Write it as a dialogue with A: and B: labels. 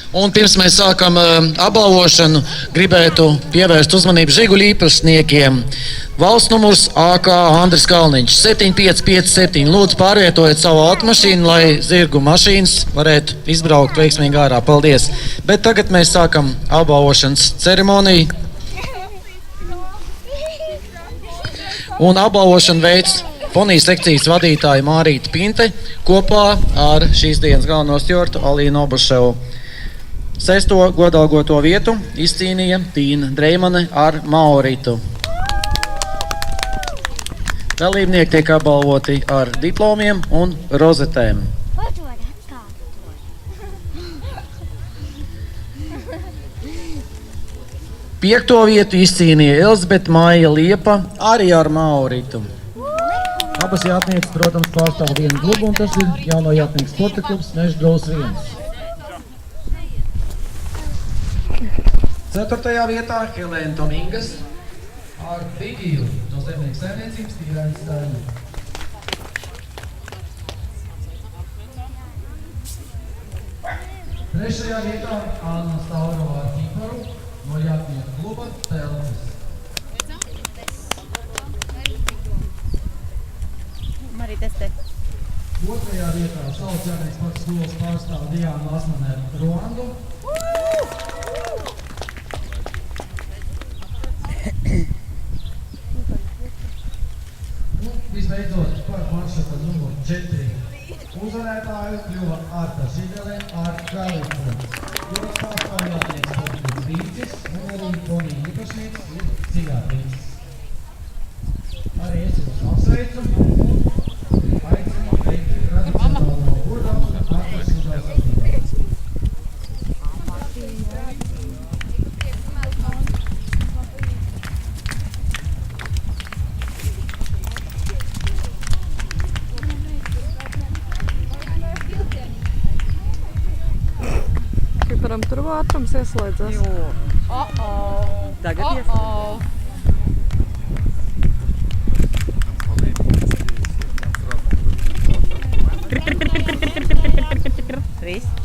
A: Un pirms mēs sākam apbalvošanu, gribētu pievērst uzmanību Žiguļu īpašniekiem. Valsts numurs AK Andris Kalniņš 7557. Lūdzu pārvietojiet savu automašīnu, lai zirgu mašīnas varētu izbraukt veiksmīgi ārā. Paldies! Bet tagad mēs sākam apbalvošanas ceremoniju. Un apbalvošanu veids fonijas sekcijas vadītāja Mārīta Pinte kopā ar šīs dienas galveno stjortu Alīnu Obuševu. 6. godalgoto vietu izcīnīja Tīna Dreimane ar Mauritu. Dalībnieki tiek apbalvoti ar diplomiem un rozetēm. Piekto vietu izcīnīja Elzbeta Maija Liepa arī ar Mauritu. Abas jātnieces, protams, pārstāv vienu klubu, un tas ir jauno jātnieku sporta klubs Meždros 1. 4. vietā Helēna Tomingas ar Bigīlu no Zemnieku saimniecības Tīrainas Staļņa. 3. vietā Anna Staurova ar Kiparu no jātnieku kluba Pelnes.
B: Mariteste.
A: 2. vietā Saules jātnieku sporta skolas pārstāv Diāna Lasmane ar Ruandu. Visbeidzot, par maršruta numuru 4 uzvarētāju kļuva Arta Žigale ar Kalifu. Jūras pārstāv jātnieks sporta Rīcis un arī fonija īpašnieks ir Cigārīcis. Arī es jūs apsveicu un aicinu veikt tradicionālo burdavu Arta Žigales attīvā.
C: Kiparam tur ātrums ieslēdzas.
B: Tagad ieslēdzas. Viss.